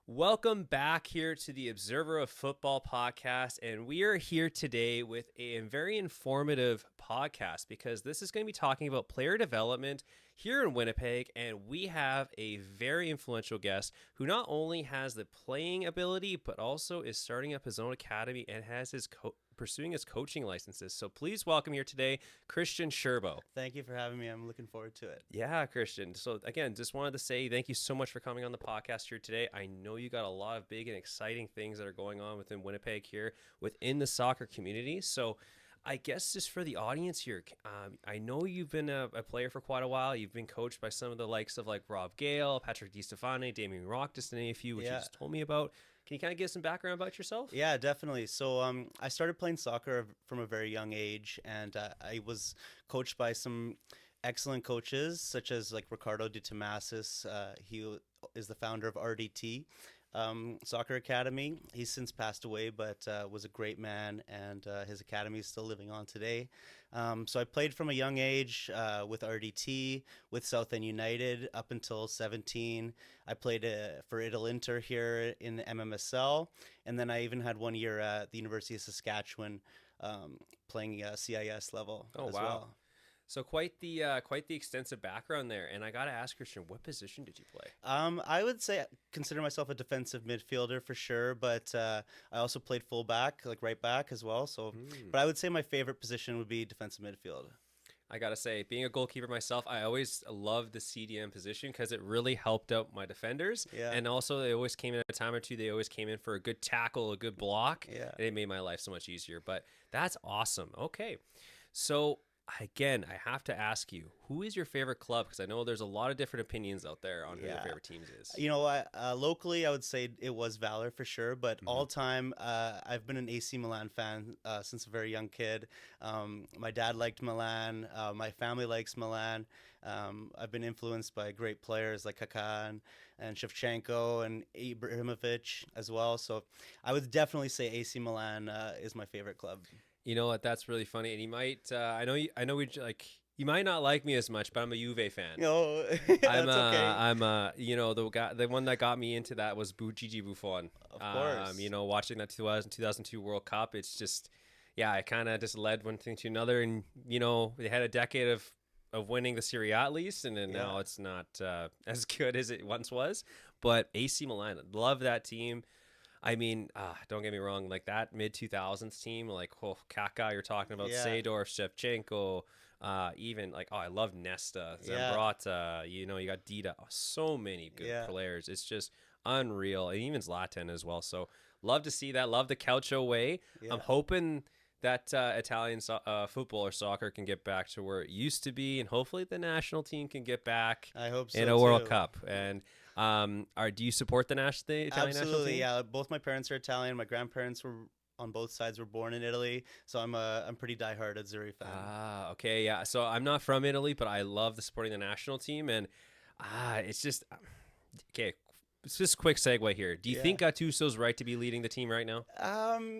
Welcome back here to the Observer of Football podcast. And we are here today with a very informative podcast because this is going to be talking about player development here in Winnipeg. And we have a very influential guest who not only has the playing ability, but also is starting up his own academy and has his pursuing his coaching licenses. So please welcome here today, Christian Scerbo. Thank you for having me. I'm looking forward to it. Yeah, Christian. So again, just wanted to say thank you so much for coming on the podcast here today. I know you got a lot of big and exciting things that are going on within Winnipeg here, within the soccer community. So I guess just for the audience here, I know you've been a player for quite a while. You've been coached by some of the likes of like Rob Gale, Patrick DiStefano, Damien Rock, just to name a few, which you just told me about. Can you kind of give some background about yourself? Yeah, definitely. So I started playing soccer from a very young age, and I was coached by some excellent coaches, such as like Ricardo de Tomasis. He is the founder of RDT Soccer Academy. He's since passed away, but was a great man, and his academy is still living on today. So I played from a young age with RDT, with South End United up until 17. I played for Inter here in the MMSL, and then I even had 1 year at the University of Saskatchewan playing CIS level as well. So quite the extensive background there. And I got to ask, Christian, what position did you play? I would say consider myself a defensive midfielder for sure, but I also played fullback, like right back as well. So, but I would say my favorite position would be defensive midfield. I got to say, being a goalkeeper myself, I always loved the CDM position because it really helped out my defenders. Yeah. And also, they always came in a time or two. They always came in for a good tackle, a good block. Yeah. And it made my life so much easier. But that's awesome. Okay. So again, I have to ask you, who is your favorite club? Because I know there's a lot of different opinions out there on who your favorite teams is. You know, locally, I would say it was Valor for sure. But all time, I've been an AC Milan fan since a very young kid. My dad liked Milan. My family likes Milan. I've been influenced by great players like Kaká and Shevchenko and Ibrahimovic as well. So I would definitely say AC Milan is my favorite club. You know what? That's really funny. And you might, you might not like me as much, but I'm a Juve fan. No, that's okay. You know, the one that got me into that was Gigi Buffon. Of course. You know, watching that 2002 World Cup, it's just, yeah, it kind of just led one thing to another. And, you know, they had a decade of winning the Serie A at least, and then now it's not as good as it once was. But AC Milan, love that team. I mean, don't get me wrong, like that mid-2000s team, like Kaká, you're talking about, Seedorf, Shevchenko, even like, I love Nesta, Zambrata, you know, you got Dida, so many good players. It's just unreal, and even Zlatan as well. So love to see that, love the Calcio way. I'm hoping that Italian football or soccer can get back to where it used to be, and hopefully the national team can get back I hope so in a World Cup. And do you support the Italian national team? Absolutely, yeah. Both my parents are Italian. My grandparents were on both sides were born in Italy, so I'm pretty diehard Azzurri fan. Okay, yeah. So I'm not from Italy, but I love supporting the national team, and it's just okay. It's just a quick segue here. Do you think Gattuso's right to be leading the team right now?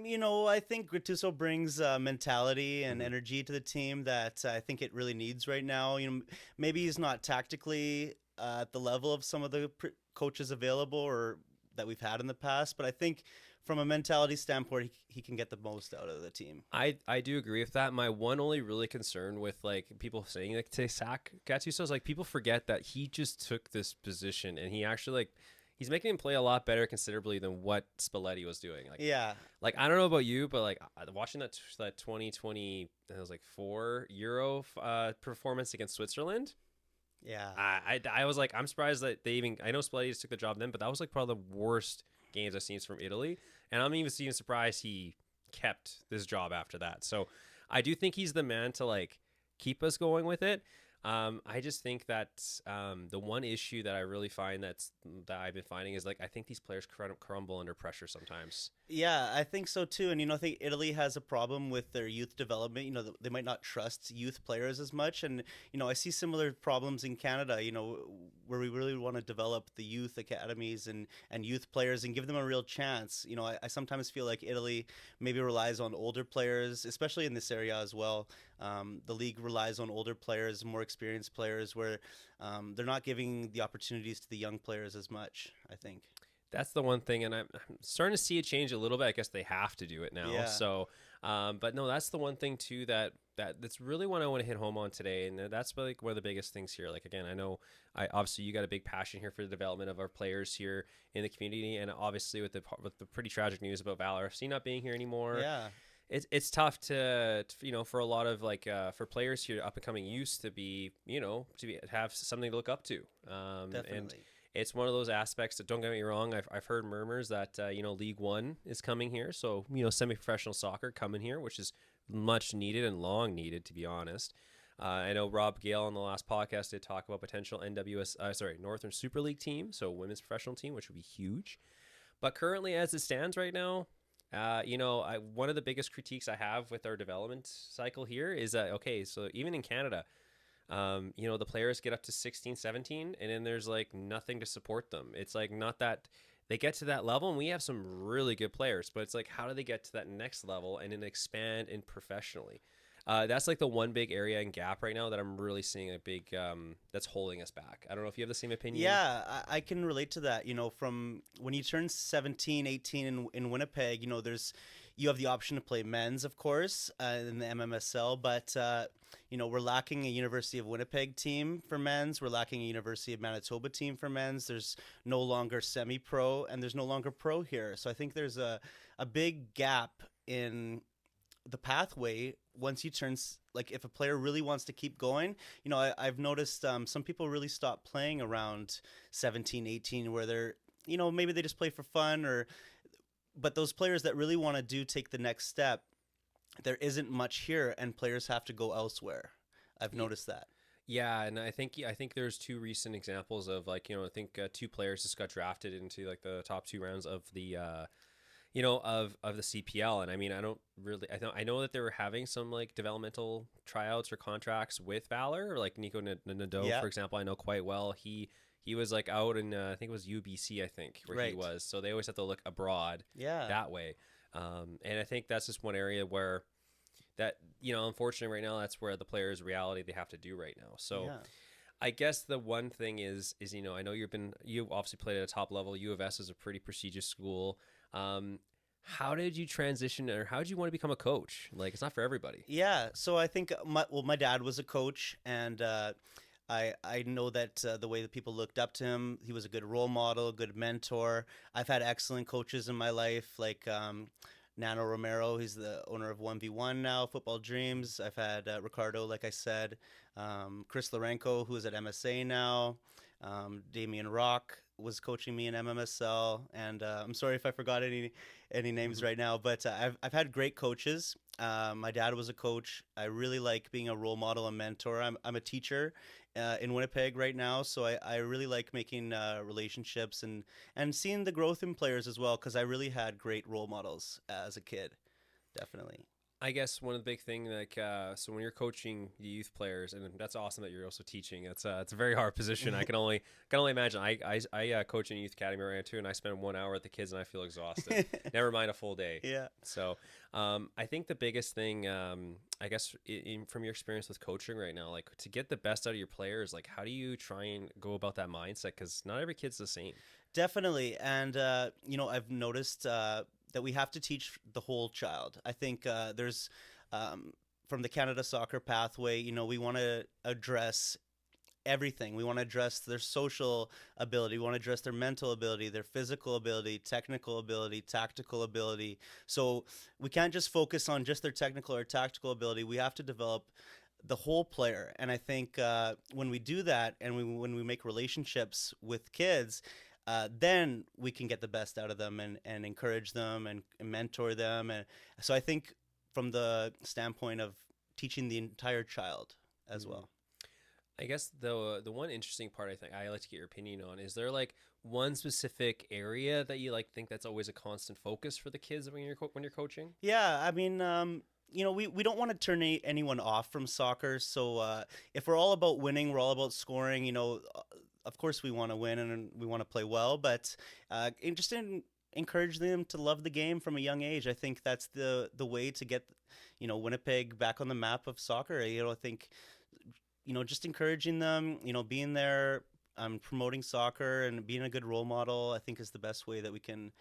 You know, I think Gattuso brings mentality and energy to the team that I think it really needs right now. You know, maybe he's not tactically at the level of some of the coaches available or that we've had in the past, but I think from a mentality standpoint, he can get the most out of the team. I do agree with that. My one only really concern with like people saying like to sack Gattuso is like people forget that he just took this position and he actually like he's making him play a lot better considerably than what Spalletti was doing. Like, like I don't know about you, but like watching that 2020, it was like 4 Euro performance against Switzerland. Yeah, I was like, I'm surprised that they even. I know Spalletti just took the job then, but that was like probably the worst games I've seen from Italy, and I'm even surprised he kept this job after that. So I do think he's the man to like keep us going with it. I just think that the one issue that I really find that I've been finding is like I think these players crumble under pressure sometimes. Yeah, I think so too. And, you know, I think Italy has a problem with their youth development. You know, they might not trust youth players as much. And, you know, I see similar problems in Canada, you know, where we really want to develop the youth academies and youth players and give them a real chance. You know, I sometimes feel like Italy maybe relies on older players, especially in this area as well. The league relies on older players, more experienced players, where they're not giving the opportunities to the young players as much, I think. That's the one thing, and I'm starting to see it change a little bit. I guess they have to do it now. Yeah. So, but no, that's the one thing too that's really what I want to hit home on today, and that's like one of the biggest things here. Like again, I know I obviously you got a big passion here for the development of our players here in the community, and obviously with the pretty tragic news about Valor FC not being here anymore. Yeah. It's tough to for a lot of like for players here up and coming youth to be have something to look up to. Definitely. And it's one of those aspects that, don't get me wrong, I've heard murmurs that League One is coming here, so semi-professional soccer coming here, which is much needed and long needed, to be honest. I know Rob Gale on the last podcast did talk about potential Northern Super League team, so women's professional team, which would be huge. But currently, as it stands right now, one of the biggest critiques I have with our development cycle here is that, okay, so even in Canada, the players get up to 16, 17, and then there's like nothing to support them. It's like not that they get to that level, and we have some really good players, but it's like, how do they get to that next level and then expand in professionally? That's like the one big area and gap right now that I'm really seeing a big that's holding us back. I don't know if you have the same opinion. Yeah, I can relate to that. From when you turn 17, 18 in Winnipeg, you have the option to play men's, of course, in the MMSL, but we're lacking a University of Winnipeg team for men's. We're lacking a University of Manitoba team for men's. There's no longer semi-pro, and there's no longer pro here. So I think there's a big gap in the pathway once you turn, like, if a player really wants to keep going. I've noticed some people really stop playing around 17, 18, where they're, maybe they just play for fun, but those players that really want to take the next step, there isn't much here, and players have to go elsewhere. I've noticed that. Yeah, and I think there's two recent examples of, like, I think two players just got drafted into like the top 2 rounds of the of the CPL. And I mean, I know that they were having some like developmental tryouts or contracts with Valor, or like Nico Nadeau, for example. I know quite well. He was like out in I think it was UBC, I think, where he was. So they always have to look abroad that way. And I think that's just one area where that, unfortunately right now, that's where the players' reality they have to do right now. So I guess the one thing is, I know you've obviously played at a top level. U of S is a pretty prestigious school. How did you transition, or how did you want to become a coach? Like, it's not for everybody. Yeah. So I think my dad was a coach, and I know that the way that people looked up to him, he was a good role model, a good mentor. I've had excellent coaches in my life, like Nano Romero. He's the owner of 1v1 now, Football Dreams. I've had Ricardo, like I said, Chris Lorenko, who is at MSA now. Damian Rock was coaching me in MMSL, and I'm sorry if I forgot any names right now, but I've had great coaches. My dad was a coach. I really like being a role model and mentor. I'm a teacher in Winnipeg right now, so I really like making relationships and seeing the growth in players as well, because I really had great role models as a kid, definitely. I guess one of the big thing, like, so when you're coaching the youth players, and that's awesome that you're also teaching. It's a very hard position. I can only imagine. I coach in a youth academy right now too, and I spend 1 hour with the kids, and I feel exhausted. Never mind a full day. Yeah. So, I think the biggest thing, I guess, from your experience with coaching right now, like, to get the best out of your players, like, how do you try and go about that mindset? Because not every kid's the same. Definitely, and I've noticed that we have to teach the whole child. I think there's from the Canada Soccer Pathway, we want to address everything. We want to address their social ability. We want to address their mental ability, their physical ability, technical ability, tactical ability. So we can't just focus on just their technical or tactical ability. We have to develop the whole player. And I think when we do that, and when we make relationships with kids, then we can get the best out of them and encourage them and mentor them. And so I think from the standpoint of teaching the entire child as well. I guess the one interesting part I think I like to get your opinion on, is there like one specific area that you like think that's always a constant focus for the kids when you're coaching? Yeah, I mean, we don't want to turn anyone off from soccer. So if we're all about winning, we're all about scoring, of course we want to win and we want to play well, but encourage them to love the game from a young age. I think that's the way to get, Winnipeg back on the map of soccer. I think, just encouraging them, being there promoting soccer and being a good role model, I think, is the best way that we can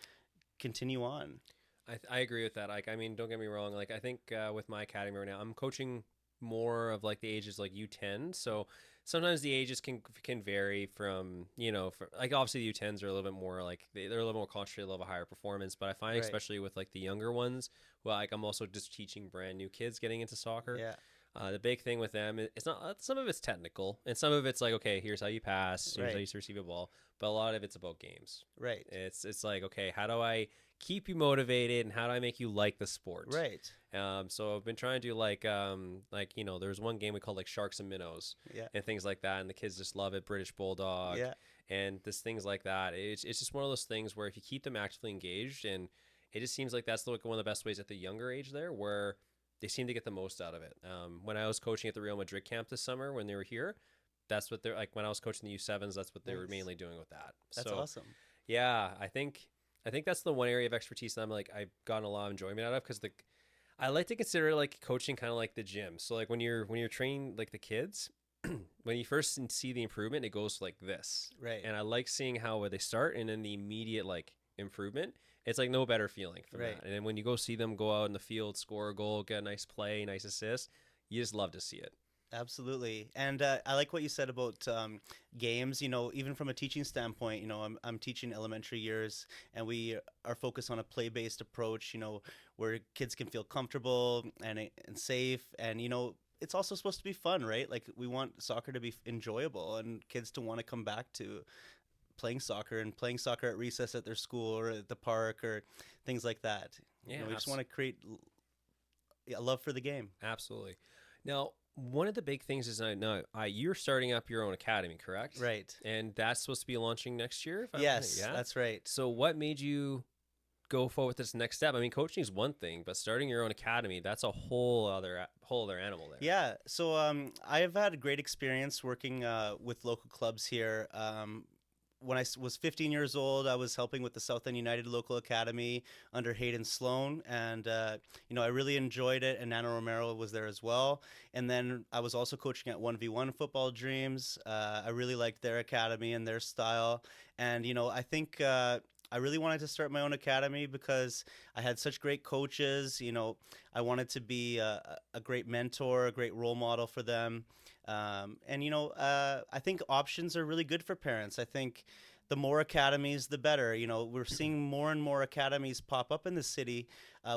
continue on. I agree with that. Like, I mean, don't get me wrong. Like, I think with my academy right now, I'm coaching more of like the ages like U10. So sometimes the ages can vary from, like obviously the U10s are a little bit more like they're a little more concentrated, a little bit higher performance. But I find Right. especially with like the younger ones, well, like I'm also just teaching brand new kids getting into soccer. Yeah. The big thing with them, it's not some of it's technical and some of it's like, okay, here's how you pass, here's how Right. you receive a ball, but a lot of it's about games. Right. It's like, okay, how do I keep you motivated and how do I make you like the sport? Right. So I've been trying to do there's one game we called like Sharks and Minnows Yeah. and things like that, and the kids just love it. British Bulldog, Yeah. and this things like that. It's just one of those things where if you keep them actively engaged, and it just seems like that's like one of the best ways at the younger age there where they seem to get the most out of it. When I was coaching at the Real Madrid camp this summer when they were here, that's what they're like. When I was coaching the U7s, that's what they were Nice. mainly doing with that. That's So awesome. yeah, I think that's the one area of expertise that I've gotten a lot of enjoyment out of because I like to consider like coaching kind of like the gym. So like when you're training like the kids, when you first see the improvement, it goes like this. Right. And I like seeing how they start and then the immediate like improvement. It's like no better feeling from Right. that. And then when you go see them go out in the field, score a goal, get a nice play, nice assist, you just love to see it. Absolutely. And I like what you said about games, even from a teaching standpoint, I'm teaching elementary years and we are focused on a play-based approach, where kids can feel comfortable and safe. And, it's also supposed to be fun, right? Like we want soccer to be enjoyable and kids to want to come back to playing soccer at recess at their school or at the park or things like that. Yeah, We just want to create a love for the game. absolutely. Now, one of the big things is you're starting up your own academy, correct? Right. And that's supposed to be launching next year? Yes, Yeah. that's right. So what made you go forward with this next step? I mean, coaching is one thing, but starting your own academy, that's a whole other animal there. Yeah, so I've had a great experience working with local clubs here. When I was 15 years old, I was helping with the South End United local academy under Hayden Sloan, and I really enjoyed it. And Nano Romero was there as well. And then I was also coaching at 1v1 Football Dreams. I really liked their academy and their style. And I think I really wanted to start my own academy because I had such great coaches. I wanted to be a great mentor, a great role model for them. I think options are really good for parents. I think the more academies, the better. We're seeing more and more academies pop up in the city,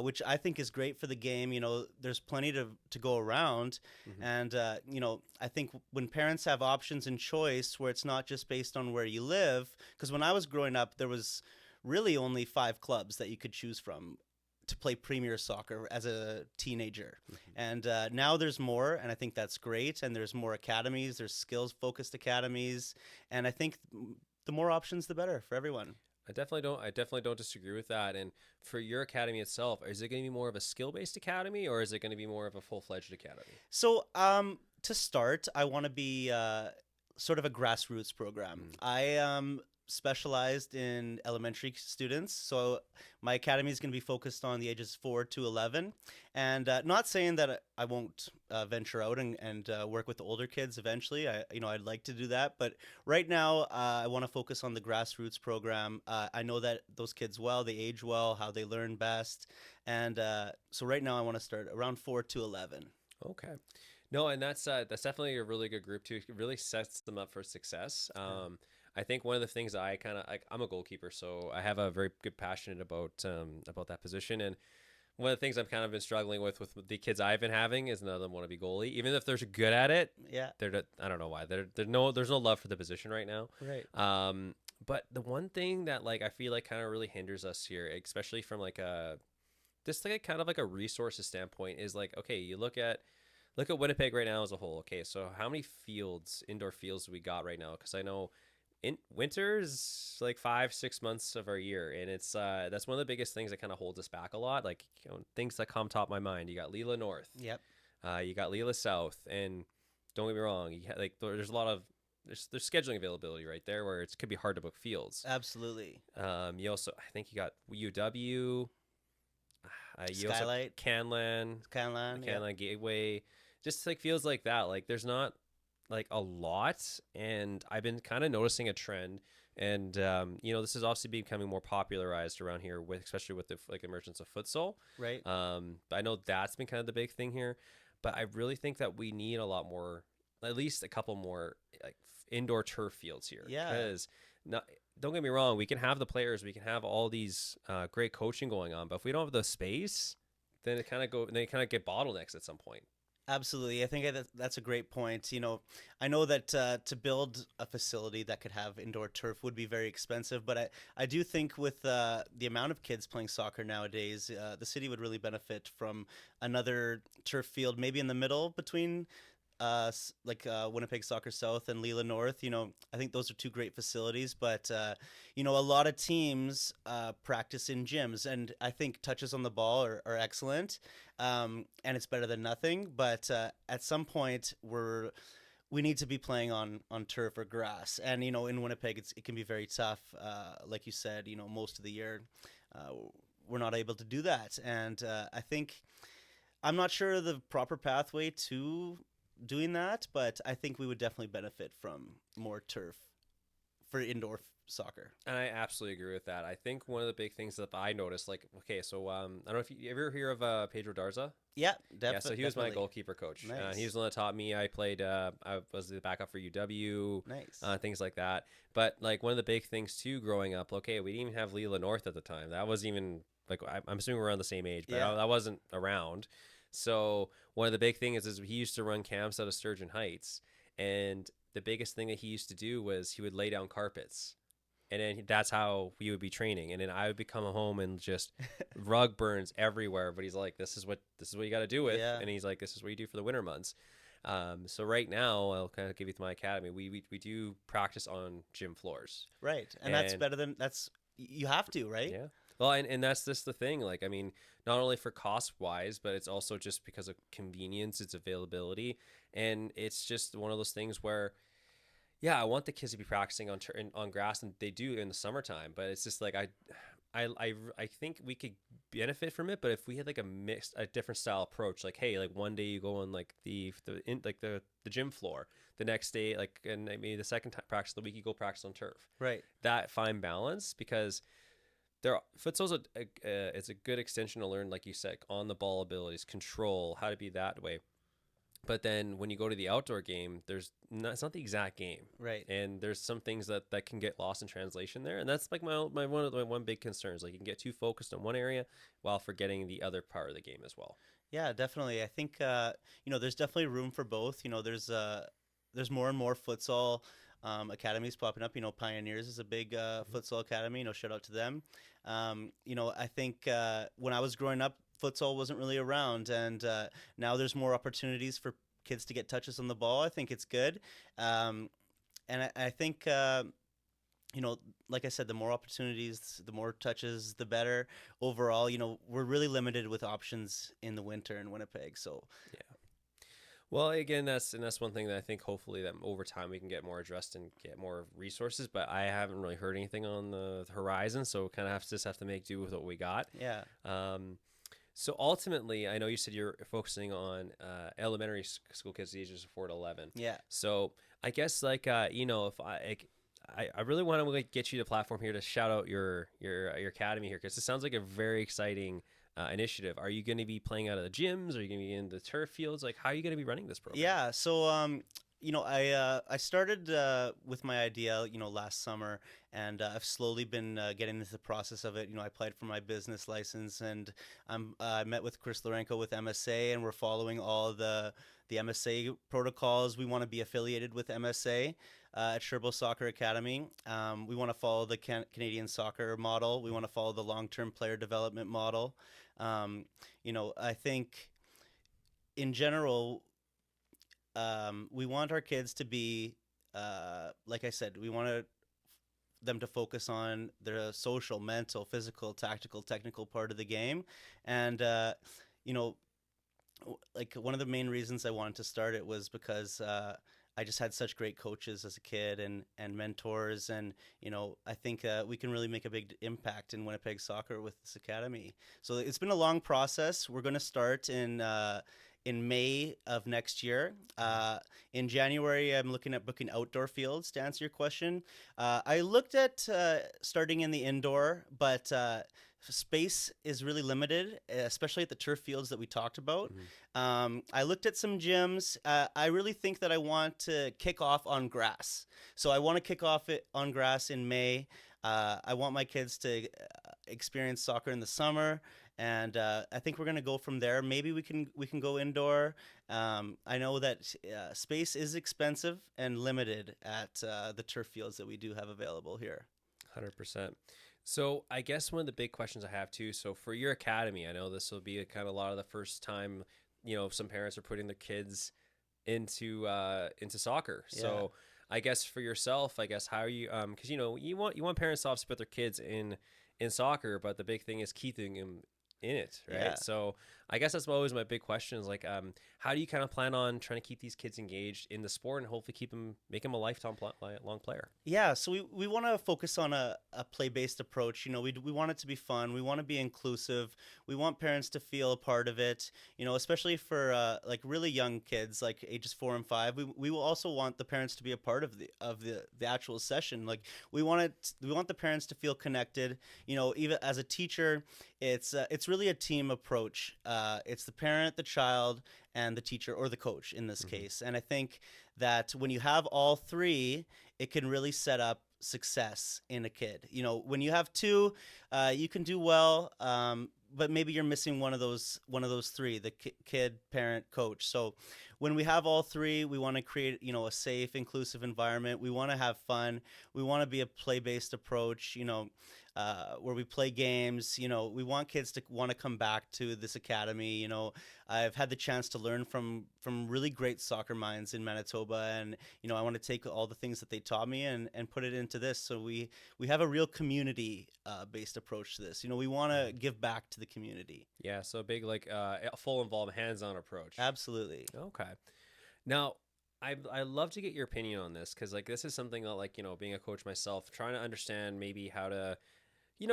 which I think is great for the game. There's plenty to go around. Mm-hmm. And, I think when parents have options and choice where it's not just based on where you live, because when I was growing up, there was really only 5 clubs that you could choose from to play premier soccer as a teenager. Mm-hmm. And now there's more, and I think that's great. And there's more academies, there's skills-focused academies. And I think the more options, the better for everyone. I definitely don't disagree with that. And for your academy itself, is it going to be more of a skill-based academy or is it going to be more of a full-fledged academy? So to start, I want to be sort of a grassroots program. Mm. I specialized in elementary students, so my academy is going to be focused on the ages 4 to 11, and not saying that I won't venture out and work with the older kids eventually. I'd like to do that, but right now I want to focus on the grassroots program. I know that those kids well, they age well, how they learn best, and so right now I want to start around 4 to 11. Okay. No, and that's definitely a really good group too. It really sets them up for success. I think one of the things I'm a goalkeeper, so I have a very good passion about that position. And one of the things I've kind of been struggling with the kids I've been having is none of them want to be goalie, even if they're good at it. Yeah, I don't know why. There's no love for the position right now. Right. But the one thing that I feel like kind of really hinders us here, especially from kind of like a resources standpoint, is okay, you look at Winnipeg right now as a whole. Okay, so how many indoor fields do we got right now? Because I know in winter is 5-6 months of our year, and it's that's one of the biggest things that kind of holds us back a lot. Things that come top of my mind. You got Leela North. Yep. You got Leela South, and don't get me wrong, there's a lot of there's scheduling availability right there where it could be hard to book fields. Absolutely. You also, I think you got UW. Skylight, Canlan Gateway. Gateway, just fields like that. There's not like a lot, and I've been kind of noticing a trend. And this is obviously becoming more popularized around here, with especially with the like emergence of futsal. Right. But I know that's been kind of the big thing here. But I really think that we need a lot more, at least a couple more like indoor turf fields here. Yeah. Because don't get me wrong, we can have the players, we can have all these great coaching going on, but if we don't have the space, then it kind of get bottlenecks at some point. Absolutely. I think that's a great point. I know that to build a facility that could have indoor turf would be very expensive, but I do think with the amount of kids playing soccer nowadays, the city would really benefit from another turf field, maybe in the middle between Winnipeg Soccer South and Leela North. I think those are two great facilities, but a lot of teams practice in gyms, and I think touches on the ball are excellent, and it's better than nothing. But at some point, we need to be playing on turf or grass, and in Winnipeg, it can be very tough. Like you said, most of the year, we're not able to do that, and I think I'm not sure the proper pathway to doing that, but I think we would definitely benefit from more turf for indoor soccer. And I absolutely agree with that. I think one of the big things that I noticed, like, okay, so I don't know if you ever hear of Pedro Darza? Yeah, Yeah, so he was my goalkeeper coach. Nice. He was the one that taught me. I played, I was the backup for UW, Nice. Things like that. But like one of the big things too growing up, okay, we didn't even have Leela North at the time. That wasn't even, like, I'm assuming we're around the same age, but I wasn't around. So one of the big things is he used to run camps out of Sturgeon Heights, and the biggest thing that he used to do was he would lay down carpets, and then that's how we would be training. And then I would come home and just rug burns everywhere. But he's like, "This is what you got to do with," and he's like, "This is what you do for the winter months." So right now, I'll kind of give you my academy. We do practice on gym floors, right, and that's better than you have to, right? Yeah. Well, and that's just the thing. Like, I mean, not only for cost wise, but it's also just because of convenience, its availability, and it's just one of those things where, yeah, I want the kids to be practicing on grass, and they do in the summertime. But it's just like I think we could benefit from it. But if we had like a different style approach, like, hey, like one day you go on like the gym floor, the next day, like, and maybe the second time practice of the week you go practice on turf. Right. That fine balance, because futsal's it's a good extension to learn, like you said, on the ball abilities, control, how to be that way. But then when you go to the outdoor game, it's not the exact game, right? And there's some things that can get lost in translation there, and that's like my one big concern is like you can get too focused on one area while forgetting the other part of the game as well. Yeah, definitely. I think there's definitely room for both. There's more and more futsal academies popping up. Pioneers is a big futsal academy. Shout out to them. I think when I was growing up, futsal wasn't really around, and now there's more opportunities for kids to get touches on the ball. I think it's good, and I think like I said, the more opportunities, the more touches, the better. Overall, we're really limited with options in the winter in Winnipeg. So yeah. Well, again, that's one thing that I think hopefully that over time we can get more addressed and get more resources. But I haven't really heard anything on the horizon, so kind of have to make do with what we got. Yeah. So ultimately, I know you said you're focusing on elementary school kids ages of 4 to 11. Yeah. So I guess if I really want to get you the platform here to shout out your academy here, because it sounds like a very exciting initiative. Are you going to be playing out of the gyms? Are you going to be in the turf fields? Like, how are you going to be running this program? Yeah. So, I started with my idea, last summer, and I've slowly been getting into the process of it. I applied for my business license, and I met with Chris Lorenko with MSA, and we're following all the MSA protocols. We want to be affiliated with MSA at Scerbo Soccer Academy. We want to follow the Canadian soccer model. We want to follow the long-term player development model. I think in general, we want our kids to be, like I said, we want them to focus on their social, mental, physical, tactical, technical part of the game. And, like one of the main reasons I wanted to start it was because I just had such great coaches as a kid and mentors. And, I think we can really make a big impact in Winnipeg soccer with this academy. So it's been a long process. We're going to start in in May of next year. In January, I'm looking at booking outdoor fields, to answer your question. I looked at starting in the indoor, but space is really limited, especially at the turf fields that we talked about. I looked at some gyms. I really think that I want to kick off on grass. So I want to kick off it on grass in May. I want my kids to experience soccer in the summer, and I think we're going to go from there. Maybe we can go indoor. I know that space is expensive and limited at the turf fields that we do have available here. 100%. So I guess one of the big questions I have too, so for your academy, I know this will be kind of a lot of the first time, some parents are putting their kids into soccer. Yeah. So I guess for yourself, how are you, because you want parents to obviously put their kids in soccer, but the big thing is keeping them in it, right? Yeah. So I guess that's always my big question is how do you kind of plan on trying to keep these kids engaged in the sport and hopefully make them a long player? Yeah, so we want to focus on a play-based approach. We want it to be fun. We want to be inclusive. We want parents to feel a part of it, especially for really young kids, like ages 4 and 5. We will also want the parents to be a part of the actual session. Like we want the parents to feel connected. Even as a teacher, it's really a team approach. It's the parent, the child, and the teacher or the coach in this case. And I think that when you have all three, it can really set up success in a kid. When you have two, you can do well, but maybe you're missing one of those three: the kid, parent, coach. So when we have all three, we want to create a safe, inclusive environment. We want to have fun. We want to be a play-based approach. Where we play games. We want kids to want to come back to this academy. I've had the chance to learn from really great soccer minds in Manitoba, and I want to take all the things that they taught me and put it into this. So we have a real community based approach to this. We want to give back to the community. Yeah, so a big a full involved, hands-on approach. Absolutely. Okay. Now, I love to get your opinion on this because this is something that being a coach myself, trying to understand maybe how to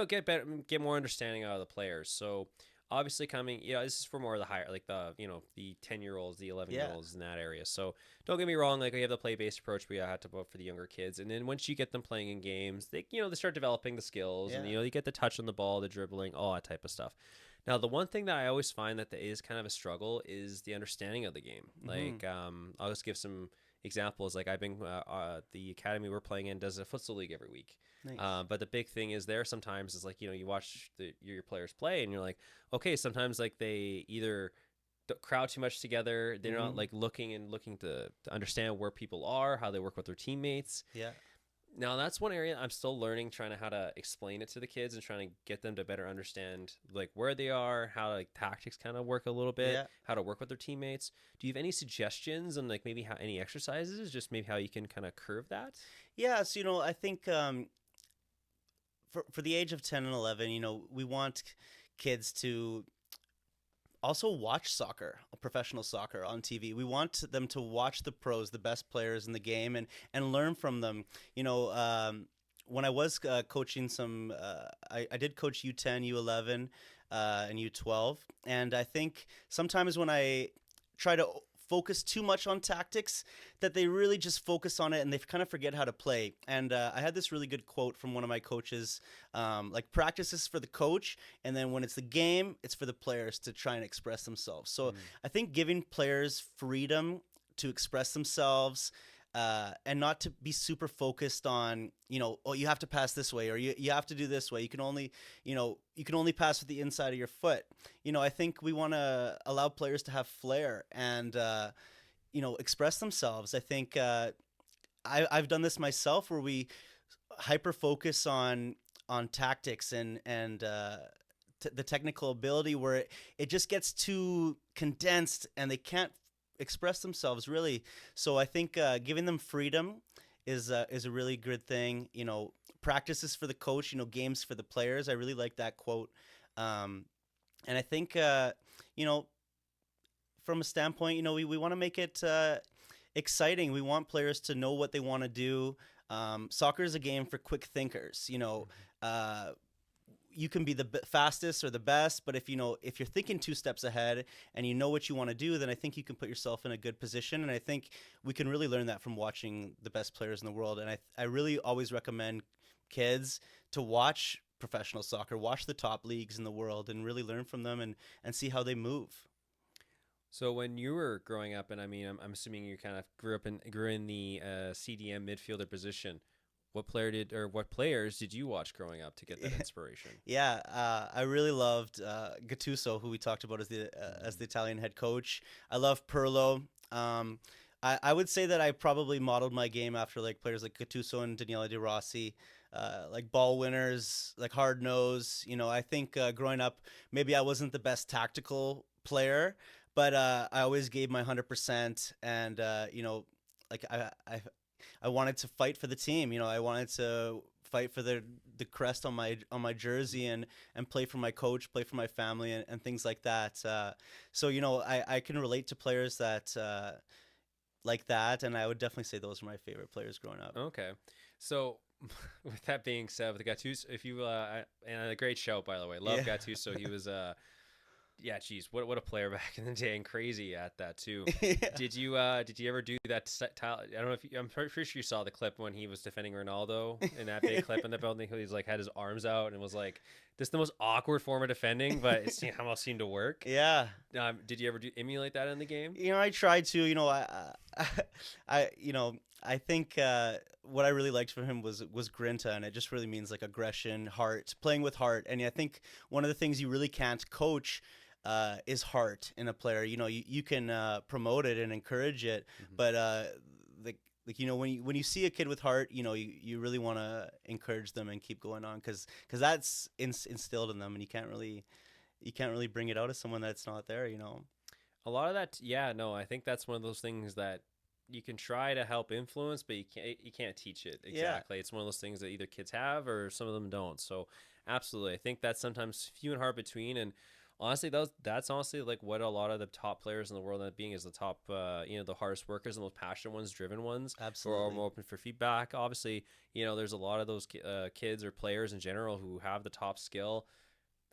get more understanding out of the players. So obviously this is for more of the higher, the 10-year-olds, the 11-year-olds in that area. So don't get me wrong, we have the play-based approach, we have to vote for the younger kids. And then once you get them playing in games, they start developing the skills and, you get the touch on the ball, the dribbling, all that type of stuff. Now, the one thing that I always find that is kind of a struggle is the understanding of the game. I'll just give some examples. I've been, the academy we're playing in does a futsal league every week. Nice. But the big thing is there sometimes is you watch your players play and you're like, okay, sometimes they either crowd too much together. They're not looking to understand where people are, how they work with their teammates. Yeah. Now that's one area I'm still learning, trying to how to explain it to the kids and trying to get them to better understand where they are, how tactics kind of work a little bit, how to work with their teammates. Do you have any suggestions on maybe how any exercises, just maybe how you can kind of curve that? Yeah, so I think for the age of 10 and 11, we want kids to also watch soccer, professional soccer on TV. We want them to watch the pros, the best players in the game, and learn from them. When I was coaching I did coach U10, U11, and U12. And I think sometimes when I try to focus too much on tactics, that they really just focus on it and they kind of forget how to play. And I had this really good quote from one of my coaches, practice is for the coach, and then when it's the game, it's for the players to try and express themselves. So I think giving players freedom to express themselves, and not to be super focused on, you have to pass this way, or you have to do this way. You can only pass with the inside of your foot. I think we want to allow players to have flair and, express themselves. I think I've done this myself, where we hyper focus on tactics and the technical ability, where it just gets too condensed and they can't express themselves really. So I think giving them freedom is a really good thing. Practice is for the coach, games for the players. I really like that quote. And I think from a standpoint, we want to make it exciting. We want players to know what they want to do. Soccer is a game for quick thinkers. you can be the fastest or the best, but if if you're thinking 2 steps ahead and you know what you want to do, then I think you can put yourself in a good position. And I think we can really learn that from watching the best players in the world. And I really always recommend kids to watch professional soccer, watch the top leagues in the world, and really learn from them and see how they move. So when you were growing up, and I mean, I'm assuming you kind of grew in the CDM midfielder position. What players did you watch growing up to get that inspiration? Yeah, I really loved Gattuso, who we talked about as the Italian head coach. I love Pirlo. I would say that I probably modeled my game after like players like Gattuso and Daniele De Rossi, like ball winners, like hard nose. I think growing up, maybe I wasn't the best tactical player, but I always gave my 100%, and like I wanted to fight for the team. I wanted to fight for the crest on my jersey and play for my coach, play for my family, and things like that. So I can relate to players that like that, and I would definitely say those are my favorite players growing up. Okay, so with that being said, with Gattuso, if you and a great show, by the way, love Gattuso. He was yeah, geez, what a player back in the day, and crazy at that too. Yeah. Did you ever do that? I don't know if I'm pretty sure you saw the clip when he was defending Ronaldo in that big clip in the building. He's like had his arms out and was like, "This is the most awkward form of defending," but it almost seemed to work. Yeah. Did you ever emulate that in the game? I tried to. I think what I really liked from him was grinta, and it just really means like aggression, heart, playing with heart. And I think one of the things you really can't coach is heart in a player. You can promote it and encourage it, but when you see a kid with heart, you really want to encourage them and keep going on because that's instilled in them, and you can't really bring it out of someone that's not there. A lot of that, yeah, no, I think that's one of those things that you can try to help influence, but you can't teach it exactly. Yeah. It's one of those things that either kids have or some of them don't. So absolutely, I think that's sometimes few and far between. And honestly, that's honestly like what a lot of the top players in the world end up being is the top, the hardest workers and most passionate ones, driven ones. Absolutely, who are more open for feedback. Obviously, there's a lot of those kids or players in general who have the top skill,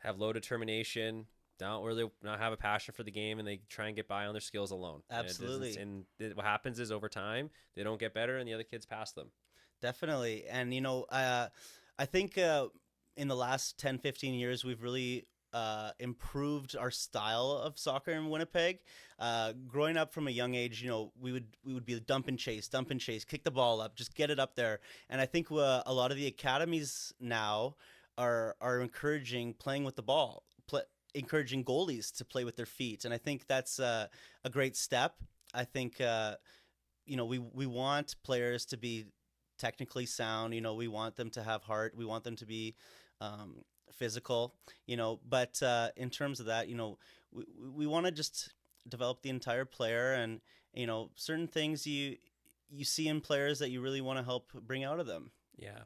have low determination, don't really not have a passion for the game, and they try and get by on their skills alone. Absolutely. And what happens is over time they don't get better, and the other kids pass them. Definitely. And I think in the last 10-15 years we've really improved our style of soccer in Winnipeg. Growing up from a young age, we would be dump and chase, kick the ball up, just get it up there. And I think a lot of the academies now are encouraging playing with the ball, encouraging goalies to play with their feet, and I think that's a great step. I think we want players to be technically sound. We want them to have heart. We want them to be physical. But in terms of that, we want to just develop the entire player, and certain things you see in players that you really want to help bring out of them. Yeah.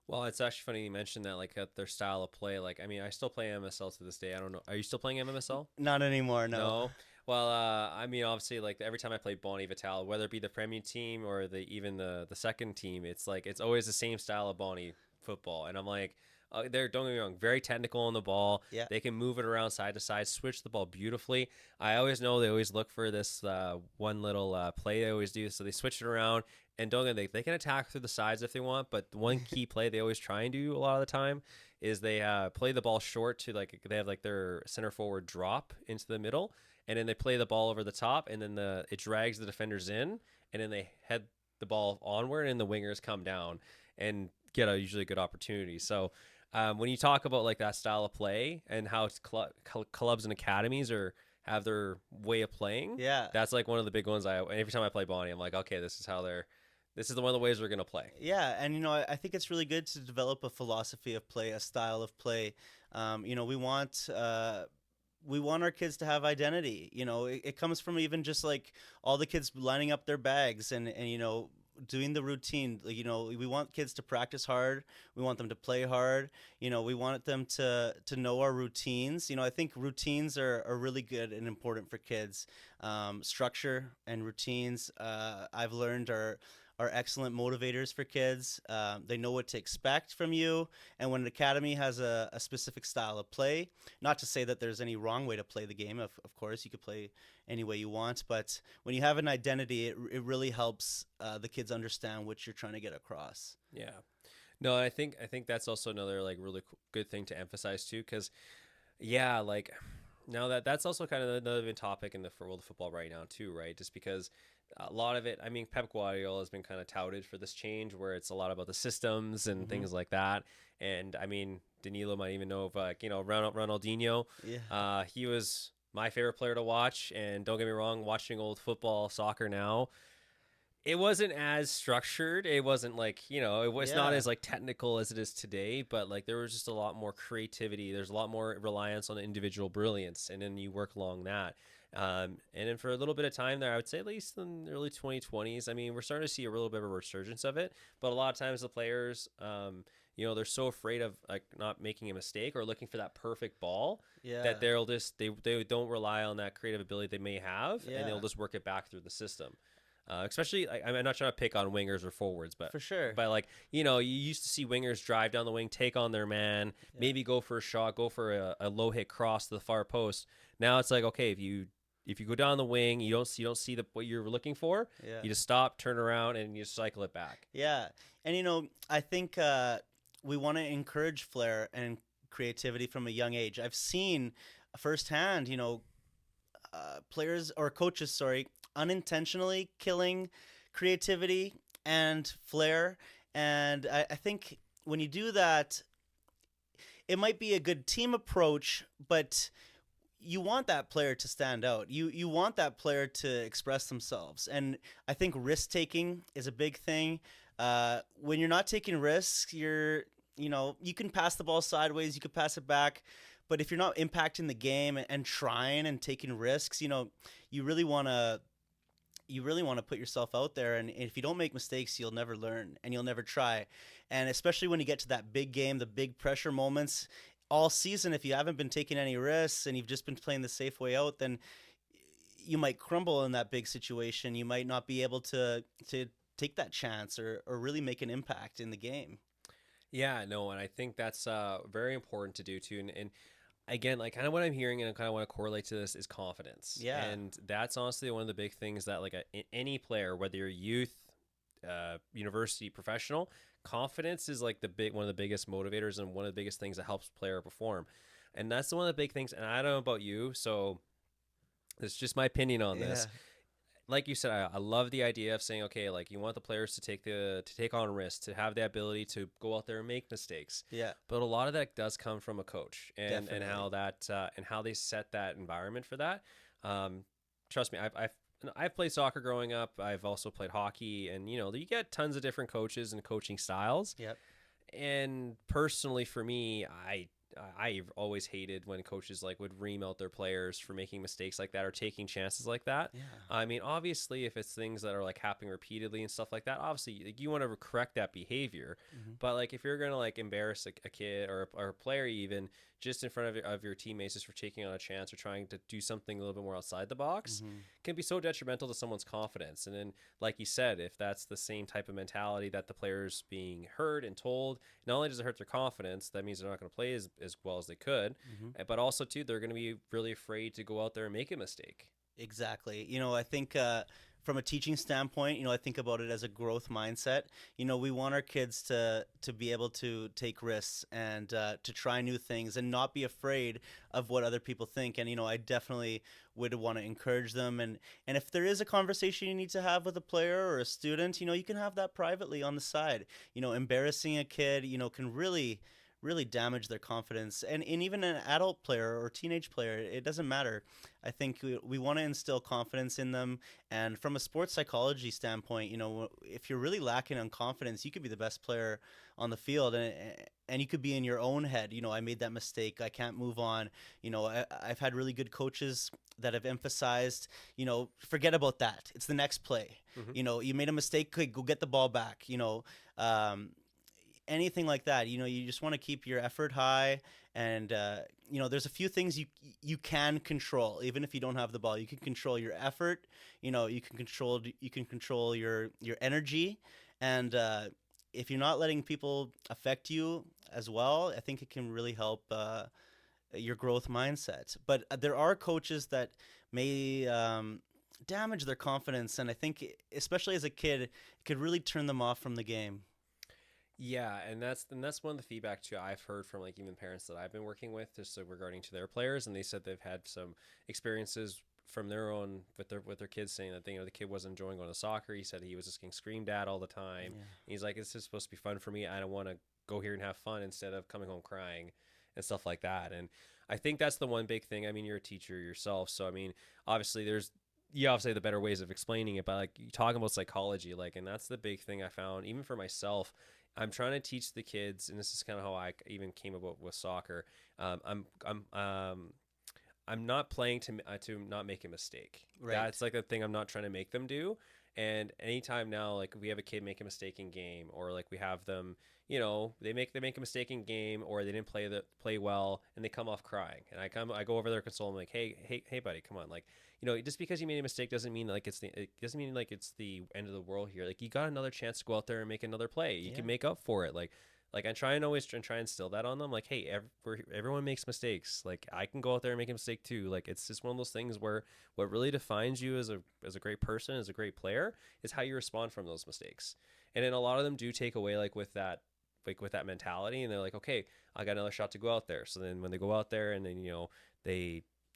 Well, it's actually funny you mentioned that, like their style of play. Like, I mean, I still play MMSL to this day. I don't know. Are you still playing MMSL? Not anymore. No. Well, I mean, obviously, like every time I play Bonnie Vital, whether it be the Premier team or even the second team, it's like it's always the same style of Bonnie football, and I'm like, don't get me wrong, very technical on the ball. Yeah. They can move it around side to side, switch the ball beautifully. I always know they always look for this one little play they always do, so they switch it around. And don't get they can attack through the sides if they want, but the one key play they always try and do a lot of the time is they play the ball short to they have like their center forward drop into the middle, and then they play the ball over the top, and then it drags the defenders in, and then they head the ball onward, and the wingers come down and get a usually good opportunity. So when you talk about like that style of play and how it's clubs and academies have their way of playing, yeah, that's like one of the big ones. Every time I play Bonnie, I'm like, okay, this is one of the ways we're going to play. Yeah, and I think it's really good to develop a philosophy of play, a style of play. We want our kids to have identity. It comes from even just like all the kids lining up their bags and doing the routine. We want kids to practice hard. We want them to play hard. We want them to know our routines. I think routines are really good and important for kids. Structure and routines, I've learned are are excellent motivators for kids. They know what to expect from you. And when an academy has a specific style of play, not to say that there's any wrong way to play the game, of course, you could play any way you want. But when you have an identity, it really helps the kids understand what you're trying to get across. Yeah. No, I think that's also another like really good thing to emphasize too, because yeah, like now that's also kind of another topic in the world of football right now too, right? Just because a lot of it, I mean, Pep Guardiola has been kind of touted for this change where it's a lot about the systems and things like that. And I mean, Danilo might even know of Ronaldinho. Yeah. He was my favorite player to watch, and don't get me wrong, watching old football, soccer now, it wasn't as structured. It wasn't like, it was not as like technical as it is today, but like there was just a lot more creativity. There's a lot more reliance on individual brilliance, and then you work along that. And then for a little bit of time there, I would say at least in the early 2020s, I mean, we're starting to see a little bit of a resurgence of it, but a lot of times the players, they're so afraid of like not making a mistake or looking for that perfect ball that they'll just, they don't rely on that creative ability they may have, and they'll just work it back through the system. Especially, I'm not trying to pick on wingers or forwards, but for sure. But like, you used to see wingers drive down the wing, take on their man, maybe go for a shot, go for a low hit cross to the far post. Now it's like, okay, if you go down the wing, you don't see what you're looking for. You just stop, turn around, and you cycle it back. Yeah, and I think we want to encourage flair and creativity from a young age. I've seen firsthand, players or coaches, sorry, unintentionally killing creativity and flair. And I think when you do that, it might be a good team approach, but you want that player to stand out. You want that player to express themselves. And I think risk taking is a big thing. When you're not taking risks, you can pass the ball sideways, you could pass it back. But if you're not impacting the game and trying and taking risks, you really want to put yourself out there. And if you don't make mistakes, you'll never learn and you'll never try. And especially when you get to that big game, the big pressure moments all season, if you haven't been taking any risks and you've just been playing the safe way out, then you might crumble in that big situation. You might not be able to take that chance or really make an impact in the game. Yeah, no, and I think that's very important to do too. And again, like kind of what I'm hearing and I kind of want to correlate to this is confidence. Yeah. And that's honestly one of the big things that like any player, whether you're youth, university, professional, confidence is like one of the biggest motivators and one of the biggest things that helps player perform. And that's one of the big things. And I don't know about you, so it's just my opinion on this. Like you said, I love the idea of saying, okay, like you want the players to take on risks, to have the ability to go out there and make mistakes. Yeah. But a lot of that does come from a coach and how that and how they set that environment for that. Trust me, I've played soccer growing up. I've also played hockey, and you get tons of different coaches and coaching styles. Yep. And personally, for me, I've always hated when coaches like would ream out their players for making mistakes like that or taking chances like that. Yeah. I mean, obviously, if it's things that are like happening repeatedly and stuff like that, obviously like, you want to correct that behavior. But like if you're gonna like embarrass a kid or a player even just in front of your teammates just for taking on a chance or trying to do something a little bit more outside the box, can be so detrimental to someone's confidence. And then, like you said, if that's the same type of mentality that the player's being heard and told, not only does it hurt their confidence, that means they're not going to play as well as they could, but also too they're going to be really afraid to go out there and make a mistake. Exactly. I think from a teaching standpoint, I think about it as a growth mindset. We want our kids to be able to take risks and to try new things and not be afraid of what other people think. And I definitely would want to encourage them. And if there is a conversation you need to have with a player or a student, you can have that privately on the side. Embarrassing a kid, can really damage their confidence. And even an adult player or teenage player, it doesn't matter. I think we want to instill confidence in them. And from a sports psychology standpoint, if you're really lacking on confidence, you could be the best player on the field and you could be in your own head. I made that mistake, I can't move on. I've had really good coaches that have emphasized, forget about that. It's the next play. You made a mistake, okay, go get the ball back. anything like that. You just want to keep your effort high, and there's a few things you can control, even if you don't have the ball. You can control your effort. You can control your energy, and if you're not letting people affect you as well, I think it can really help your growth mindset. But there are coaches that may damage their confidence, and I think, especially as a kid, it could really turn them off from the game. Yeah, and that's one of the feedback too I've heard from like even parents that I've been working with, just regarding to their players, and they said they've had some experiences from their own with their kids, saying that the kid wasn't enjoying going to soccer. He said he was just getting screamed at all the time. Yeah. He's like, this is supposed to be fun for me. I don't want to go here and have fun instead of coming home crying and stuff like that. And I think that's the one big thing. I mean, you're a teacher yourself, so I mean, obviously you obviously have the better ways of explaining it, but like you talking about psychology, like, and that's the big thing I found even for myself. I'm trying to teach the kids, and this is kind of how I even came about with soccer. I'm not playing to not make a mistake. Right. That's like the thing I'm not trying to make them do. And anytime now, like we have a kid make a mistake in game, or like we have them, they make a mistake in game, or they didn't play well, and they come off crying, and I go over there, console them, like, hey, buddy, come on, like, just because you made a mistake doesn't mean like it's the end of the world here. Like, you got another chance to go out there and make another play. You can make up for it. Like I try and always try and instill that on them. Like, hey, everyone makes mistakes. Like, I can go out there and make a mistake too. Like, it's just one of those things where what really defines you as a great person, as a great player, is how you respond from those mistakes. And then a lot of them do take away with that mentality, and they're like, okay, I got another shot to go out there. So then when they go out there and then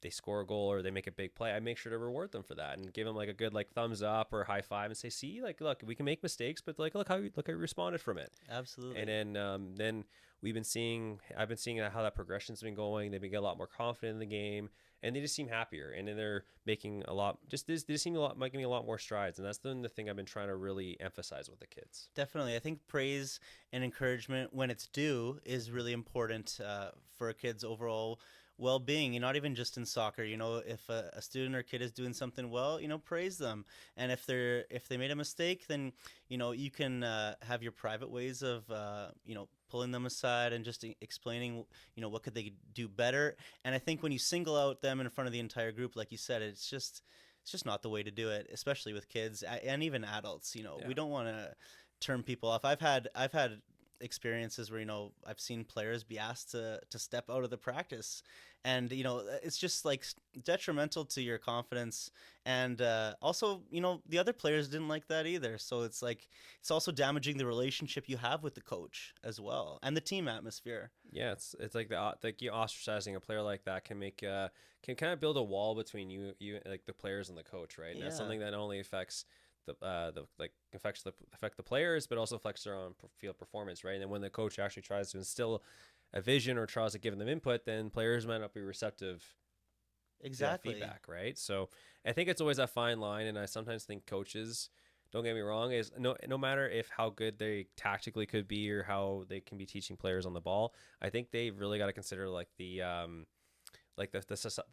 they score a goal or they make a big play, I make sure to reward them for that and give them like a good like thumbs up or high five and say, see, like, look, we can make mistakes, but like, look how you responded from it. Absolutely. And then I've been seeing how that progression's been going. They've been getting a lot more confident in the game, and they just seem happier. And then they're making they seem making a lot more strides. And that's the thing I've been trying to really emphasize with the kids. Definitely. I think praise and encouragement when it's due is really important for a kid's overall well-being. Not even just in soccer. If a student or kid is doing something well, praise them. And if they made a mistake, then you can have your private ways of pulling them aside and just explaining what could they do better. And I think when you single out them in front of the entire group, like you said, it's just not the way to do it, especially with kids and even adults. We don't want to turn people off. I've had experiences where I've seen players be asked to step out of the practice, and it's just like detrimental to your confidence, and also the other players didn't like that either, so it's like it's also damaging the relationship you have with the coach as well, and the team atmosphere. Yeah, it's like you ostracizing a player like that can make can kind of build a wall between you like the players and the coach, right? And that's something that not only affects affect the players, but also affects their own field performance, right? And then when the coach actually tries to instill a vision or tries to give them input, then players might not be receptive Exactly. to that feedback, right? So I think it's always that fine line, and I sometimes think coaches, don't get me wrong, is no matter if how good they tactically could be or how they can be teaching players on the ball, I think they've really got to consider like the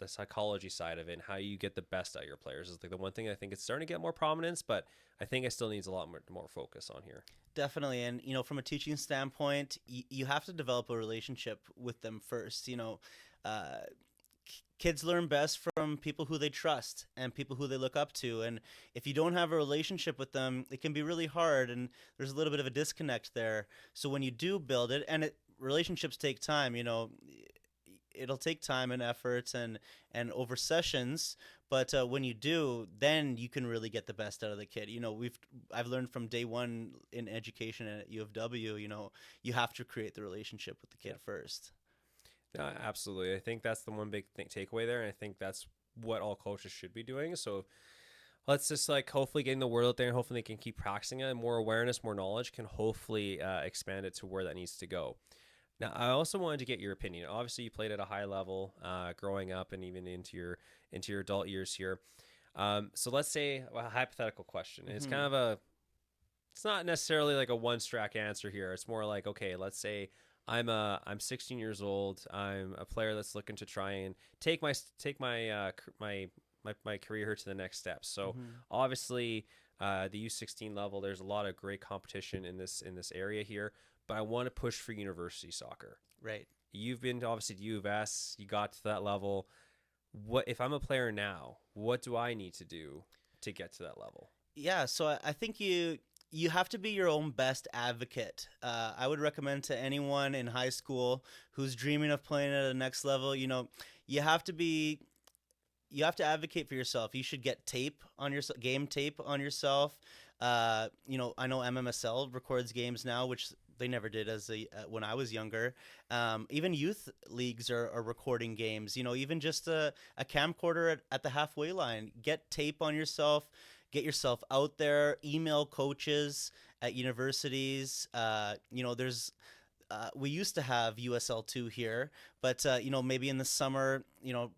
psychology side of it and how you get the best out of your players is like the one thing I think it's starting to get more prominence, but I think it still needs a lot more focus on here. Definitely. And, from a teaching standpoint, you have to develop a relationship with them first. Kids learn best from people who they trust and people who they look up to. And if you don't have a relationship with them, it can be really hard. And there's a little bit of a disconnect there. So when you do build it, and relationships take time, it'll take time and effort and over sessions, but when you do, then you can really get the best out of the kid. I've learned from day one in education at U of W, you have to create the relationship with the kid first. Yeah, absolutely. I think that's the one big takeaway there, and I think that's what all coaches should be doing. So let's just hopefully getting the word out there, and hopefully they can keep practicing it, and more awareness, more knowledge can hopefully expand it to where that needs to go. Now, I also wanted to get your opinion. Obviously, you played at a high level growing up and even into your adult years here. So let's say a hypothetical question. Mm-hmm. It's kind of it's not necessarily like a one-track answer here. It's more like, okay, let's say I'm 16 years old. I'm a player that's looking to try and take my career to the next step. So obviously, the U16 level, there's a lot of great competition in this area here. but I want to push for university soccer. Right. You've been obviously to U of S, you got to that level. What if I'm a player now? What do I need to do to get to that level? Yeah, so I think you have to be your own best advocate. I would recommend to anyone in high school who's dreaming of playing at the next level, you have to be you have to advocate for yourself. You should get tape on your game tape on yourself. I know MMSL records games now, which they never did when I was younger. Even youth leagues are recording games. Even just a camcorder at the halfway line. Get tape on yourself. Get yourself out there. Email coaches at universities. There's we used to have USL2 here, but maybe in the summer,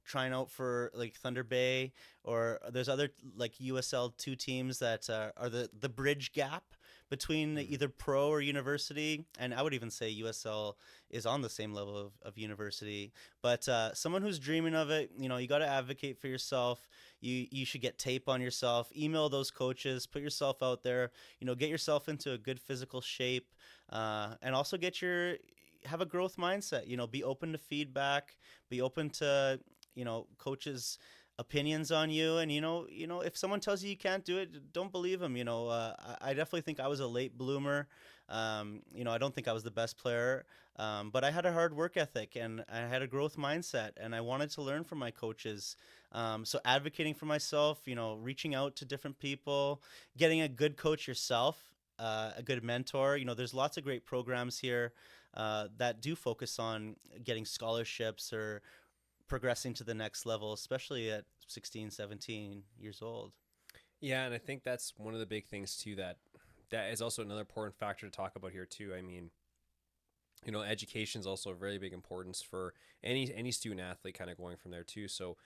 trying out for like Thunder Bay, or there's other like USL2 teams that are the bridge gap between either pro or university. And I would even say USL is on the same level of university. But someone who's dreaming of it, you got to advocate for yourself. You should get tape on yourself, email those coaches, put yourself out there, get yourself into a good physical shape, and also have a growth mindset, be open to feedback, be open to, coaches' opinions on you. And, if someone tells you can't do it, don't believe them. I definitely think I was a late bloomer. I don't think I was the best player, but I had a hard work ethic and I had a growth mindset and I wanted to learn from my coaches. So advocating for myself, reaching out to different people, getting a good coach yourself, a good mentor. There's lots of great programs here that do focus on getting scholarships or progressing to the next level, especially at 16, 17 years old. Yeah, and I think that's one of the big things too, that is also another important factor to talk about here too. I mean, education is also a very big importance for any student athlete kind of going from there too. So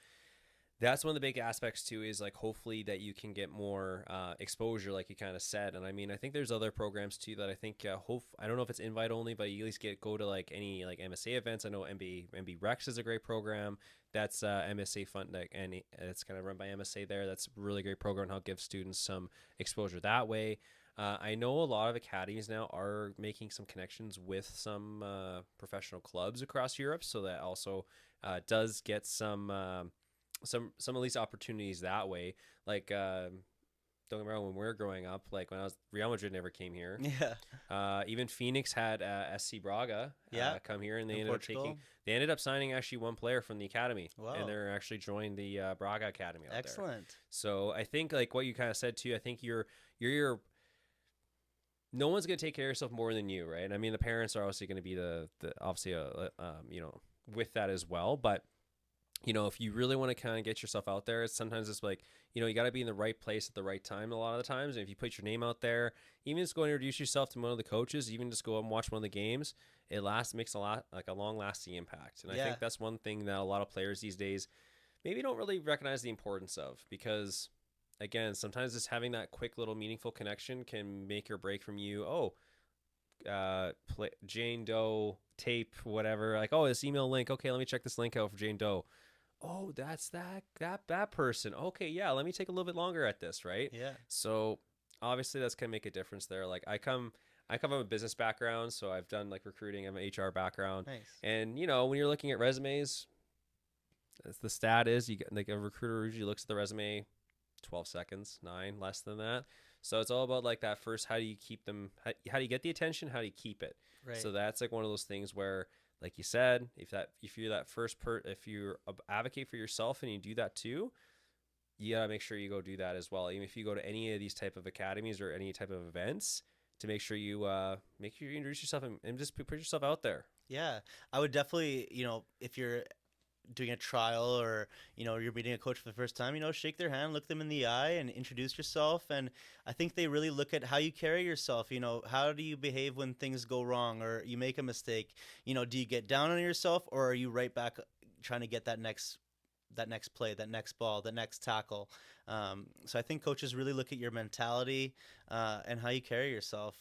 that's one of the big aspects too, is like hopefully that you can get more exposure, like you kind of said. And I mean, I think there's other programs too that I think I don't know if it's invite only, but you at least go to like any like MSA events. I know MB Rex is a great program. That's MSA fund, and it's kind of run by MSA there. That's a really great program to help give students some exposure that way. I know a lot of academies now are making some connections with some professional clubs across Europe, so that also does get some at least opportunities that way. Like don't get me wrong, when we were growing up, like when I was Real Madrid never came here. Yeah. Even Phoenix had SC Braga come here, and they ended up signing actually one player from the academy. Wow. And they're actually joined the Braga Academy out Excellent. there. So I think like what you kind of said too, I think you're no one's going to take care of yourself more than you, right? I mean, the parents are obviously going to be the obviously with that as well, but if you really want to kind of get yourself out there, sometimes it's like, you got to be in the right place at the right time a lot of the times. And if you put your name out there, even just go and introduce yourself to one of the coaches, even just go and watch one of the games, makes a long lasting impact. And I think that's one thing that a lot of players these days maybe don't really recognize the importance of, because again, sometimes just having that quick little meaningful connection can make or break from you. Jane Doe tape, whatever. Like, this email link. Okay, let me check this link out for Jane Doe. Oh, that's that person. Okay, yeah, let me take a little bit longer at this, right? Yeah. So obviously that's gonna make a difference there. Like I come from a business background, so I've done like recruiting. I have an HR background. Nice. And when you're looking at resumes, as the stat is, you get like a recruiter usually looks at the resume 12 seconds, 9, less than that. So it's all about like that first, how do you keep them, how do you get the attention, how do you keep it? Right. So that's like one of those things where, like you said, if you're that first if you advocate for yourself and you do that too, you gotta make sure you go do that as well. Even if you go to any of these type of academies or any type of events, to make sure you introduce yourself and just put yourself out there. Yeah, I would definitely, if you're doing a trial or you're meeting a coach for the first time, shake their hand, look them in the eye, and introduce yourself. And I think they really look at how you carry yourself. How do you behave when things go wrong or you make a mistake? Do you get down on yourself, or are you right back trying to get that next play, that next ball, the next tackle? So I think coaches really look at your mentality and how you carry yourself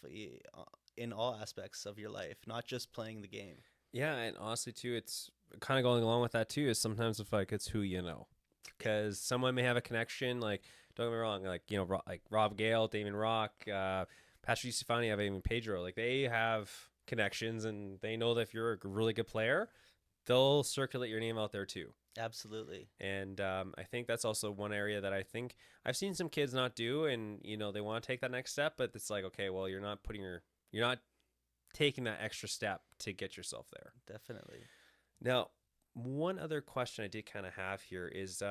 in all aspects of your life, not just playing the game. Yeah, and honestly too, it's kind of going along with that too, is sometimes it's who you know, because someone may have a connection. Like, don't get me wrong, like like Rob Gale, Damon Rock, Patrick DiStefani, even Pedro, like they have connections, and they know that if you're a really good player, they'll circulate your name out there too. Absolutely. And I think that's also one area that I think I've seen some kids not do, and they want to take that next step, but it's like, okay, well, you're not taking that extra step to get yourself there. Definitely. Now, one other question I did kind of have here is,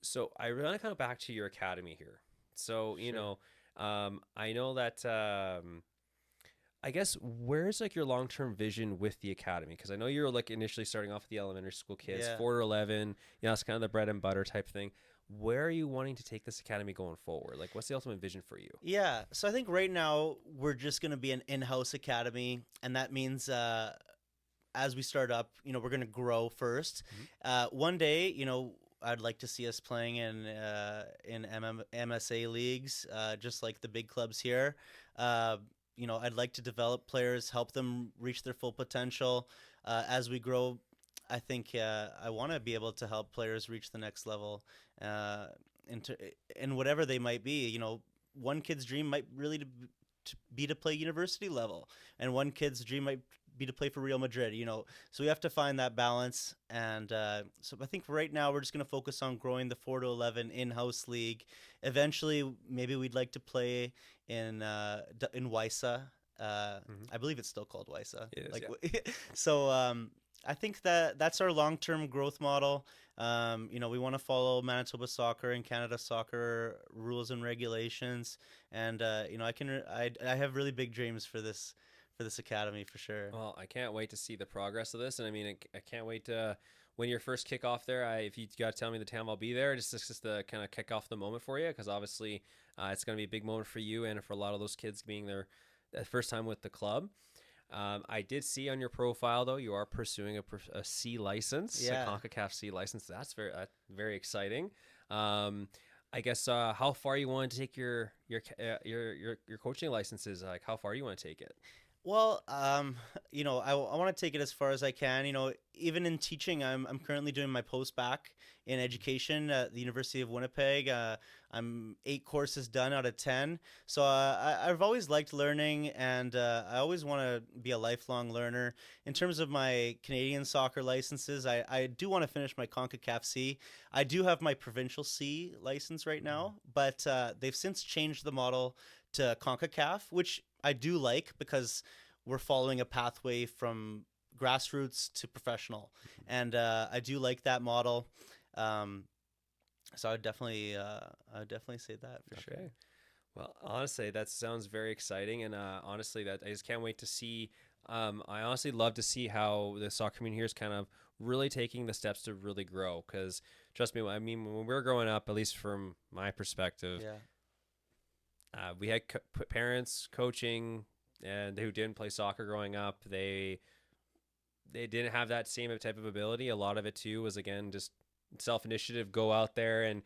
so I want to come back to your academy here. So, I know that, I guess, where's like your long-term vision with the academy? Because I know you're like initially starting off with the elementary school kids, 4 to 11, it's kind of the bread and butter type thing. Where are you wanting to take this academy going forward? Like, what's the ultimate vision for you? Yeah. So I think right now we're just going to be an in-house academy. And that means, as we start up, we're going to grow first. One day, I'd like to see us playing in MSA leagues, just like the big clubs here. I'd like to develop players, help them reach their full potential. As we grow, I think I want to be able to help players reach the next level, in whatever they might be. One kid's dream might really be to play university level, and one kid's dream might be to play for Real Madrid. So we have to find that balance. And so I think right now we're just going to focus on growing the 4 to 11 in-house league. Eventually, maybe we'd like to play in WISA. I believe it's still called WISA. It is, yeah. So I think that's our long-term growth model. We want to follow Manitoba soccer and Canada soccer rules and regulations. And I have really big dreams for this academy for sure. Well, I can't wait to see the progress of this, and I mean, I can't wait to when your first kickoff there. If you got to tell me the time, I'll be there. Just to kind of kick off the moment for you, because obviously it's going to be a big moment for you and for a lot of those kids being their first time with the club. I did see on your profile though you are pursuing a C license, a CONCACAF C license. That's very exciting. I guess how far you want to take your coaching licenses? Like, how far do you want to take it? Well, I want to take it as far as I can. Even in teaching, I'm currently doing my post-bac in education at the University of Winnipeg. I'm 8 courses done out of 10. So I've always liked learning, and I always want to be a lifelong learner. In terms of my Canadian soccer licenses, I do want to finish my CONCACAF C. I do have my provincial C license right now, but they've since changed the model to CONCACAF, which I do like, because we're following a pathway from grassroots to professional, and I do like that model. So I would definitely say that for sure. Well, honestly, that sounds very exciting, and honestly, that I just can't wait to see. I honestly love to see how the soccer community here is kind of really taking the steps to really grow. Because trust me, I mean, when we were growing up, at least from my perspective, we had parents coaching and who didn't play soccer growing up. They didn't have that same type of ability. A lot of it too was, again, just self-initiative, go out there and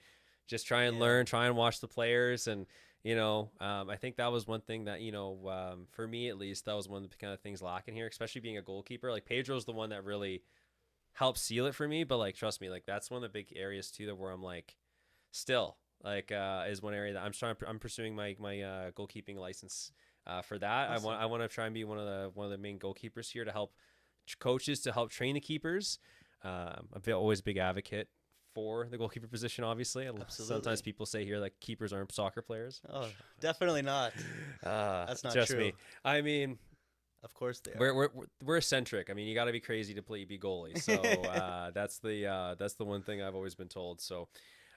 just try and learn, try and watch the players. And I think that was one thing that for me at least, that was one of the kind of things lacking here, especially being a goalkeeper. Like, Pedro's the one that really helped seal it for me, but like, trust me, like, that's one of the big areas too that where I'm like, still like is one area that I'm pursuing my goalkeeping license for that. Awesome. I want to try and be one of the main goalkeepers here to help coaches to help train the keepers. Always a big advocate for the goalkeeper position, obviously. Absolutely. Sometimes people say here like keepers aren't soccer players. Oh, definitely not. That's not just true. Me. I mean, of course they are. We're eccentric. I mean, you got to be crazy to be goalie. So that's the one thing I've always been told. So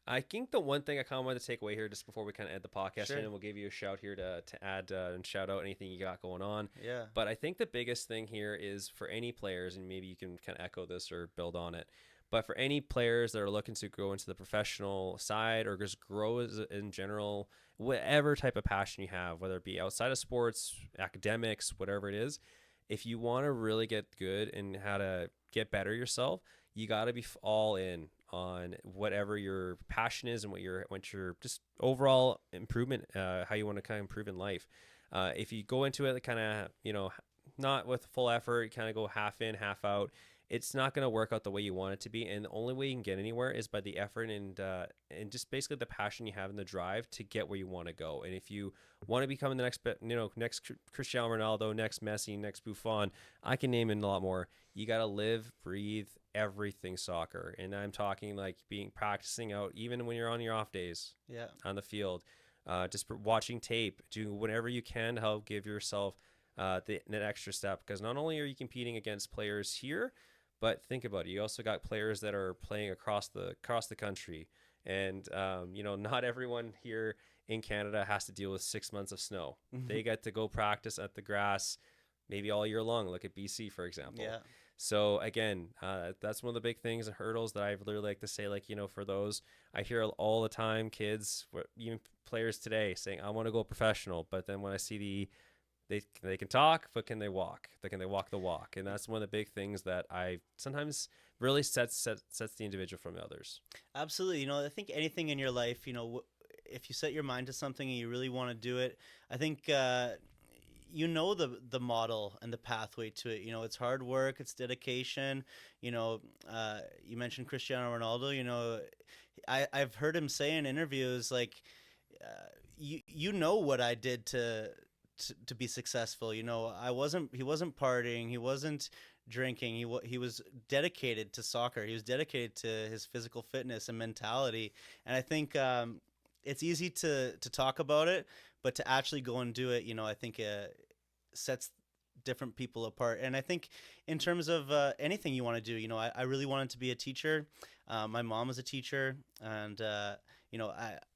I think the one thing I kind of wanted to take away here just before we kind of end the podcast, and we'll give you a shout here to add and shout out anything you got going on. Yeah. But I think the biggest thing here is for any players, and maybe you can kind of echo this or build on it, but for any players that are looking to go into the professional side or just grow in general, whatever type of passion you have, whether it be outside of sports, academics, whatever it is, if you want to really get good and how to get better yourself, you got to be all in on whatever your passion is and what your just overall improvement, how you want to kind of improve in life. If you go into it kind of, not with full effort, you kind of go half in, half out, it's not going to work out the way you want it to be. And the only way you can get anywhere is by the effort and just basically the passion you have and the drive to get where you want to go. And if you want to become the next, next Cristiano Ronaldo, next Messi, next Buffon, I can name it a lot more. You got to live, breathe everything soccer. And I'm talking like practicing out, even when you're on your off days on the field, just watching tape, doing whatever you can to help give yourself that extra step. Because not only are you competing against players here, but think about it. You also got players that are playing across the country, and not everyone here in Canada has to deal with 6 months of snow. They get to go practice at the grass, maybe all year long. Look at BC, for example. Yeah. So again, that's one of the big things and hurdles that I really like to say. Like, for those, I hear all the time, kids, even players today, saying, "I want to go professional," but then when I see they can talk, but can they walk? Can they walk the walk? And that's one of the big things that I sometimes really sets the individual from others. Absolutely. I think anything in your life, if you set your mind to something and you really want to do it, I think the model and the pathway to it. It's hard work, it's dedication. You mentioned Cristiano Ronaldo. I've heard him say in interviews like, what I did to be successful. He wasn't partying, he wasn't drinking, he was dedicated to soccer, he was dedicated to his physical fitness and mentality. And I think it's easy to talk about it, but to actually go and do it, I think sets different people apart. And I think in terms of anything you want to do, I really wanted to be a teacher. My mom was a teacher, and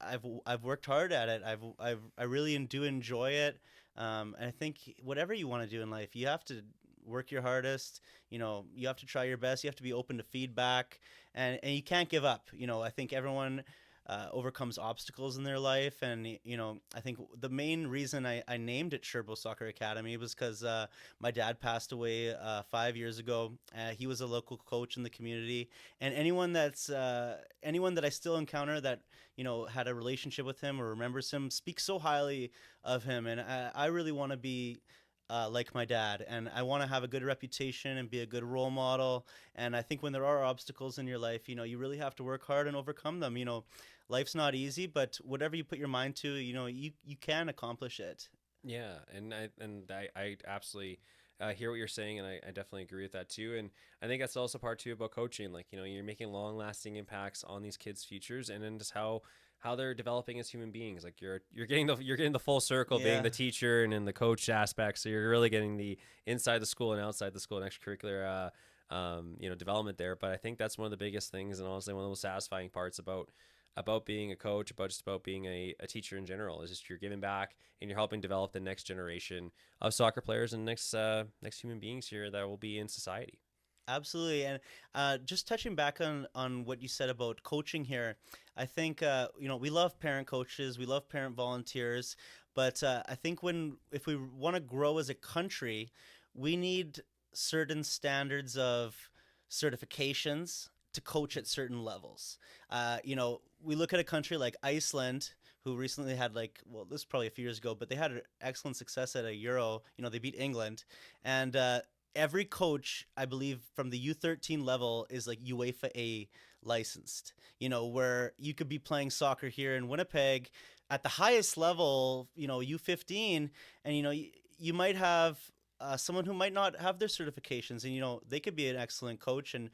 I've worked hard at it. I really do enjoy it. And I think whatever you want to do in life, you have to work your hardest. You have to try your best. You have to be open to feedback, and you can't give up. I think everyone overcomes obstacles in their life, and I think the main reason I named it Scerbo Soccer Academy was because my dad passed away 5 years ago. He was a local coach in the community, and anyone that I still encounter that had a relationship with him or remembers him speaks so highly of him. And I really want to be like my dad, and I want to have a good reputation and be a good role model. And I think when there are obstacles in your life, you really have to work hard and overcome them. Life's not easy, but whatever you put your mind to, you can accomplish it. Yeah, and I absolutely hear what you're saying, and I definitely agree with that too. And I think that's also part too about coaching. Like, you're making long lasting impacts on these kids' futures, and then just how they're developing as human beings. Like you're getting the full circle, being the teacher and in the coach aspect. So you're really getting the inside the school and outside the school and extracurricular development there. But I think that's one of the biggest things, and honestly one of the most satisfying parts about being a coach, about being a teacher in general, is just you're giving back and you're helping develop the next generation of soccer players and next human beings here that will be in society. Absolutely. And just touching back on what you said about coaching here, I think, we love parent coaches, we love parent volunteers, but I think if we want to grow as a country, we need certain standards of certifications to coach at certain levels. We look at a country like Iceland, who recently had this is probably a few years ago, but they had excellent success at a Euro. They beat England, and every coach, I believe, from the U13 level is like UEFA A licensed, where you could be playing soccer here in Winnipeg at the highest level, U15, and, you might have someone who might not have their certifications, and, they could be an excellent coach, and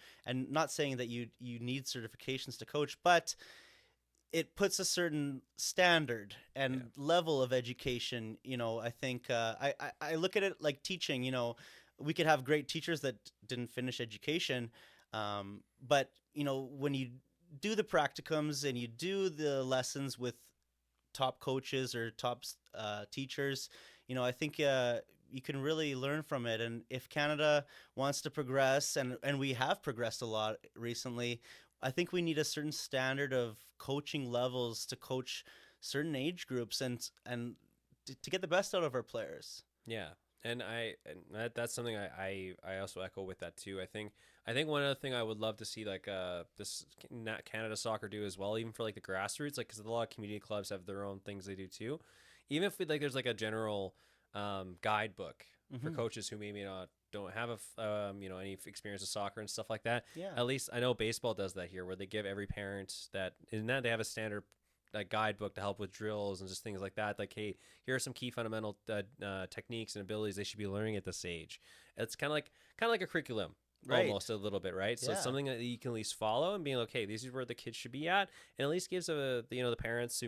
not saying that you need certifications to coach, but it puts a certain standard and level of education. I think I look at it like teaching. We could have great teachers that didn't finish education, but when you do the practicums and you do the lessons with top coaches or top teachers, I think you can really learn from it. And if Canada wants to progress, and we have progressed a lot recently, I think we need a certain standard of coaching levels to coach certain age groups and to get the best out of our players. Yeah. And that's something I also echo with that too. I think one other thing I would love to see this Canada Soccer do as well, even for the grassroots, because a lot of community clubs have their own things they do too. Even if there's a general guidebook for coaches who maybe don't have any experience with soccer and stuff like that. Yeah. At least I know baseball does that here, where they give every parent that they have a standard guidebook to help with drills and just things like that. Like, hey, here are some key fundamental techniques and abilities they should be learning at this age. It's kind of like a curriculum. Right. Almost a little bit, right? So Yeah. it's something that you can at least follow and being like, okay, this is where the kids should be at, and at least gives the parents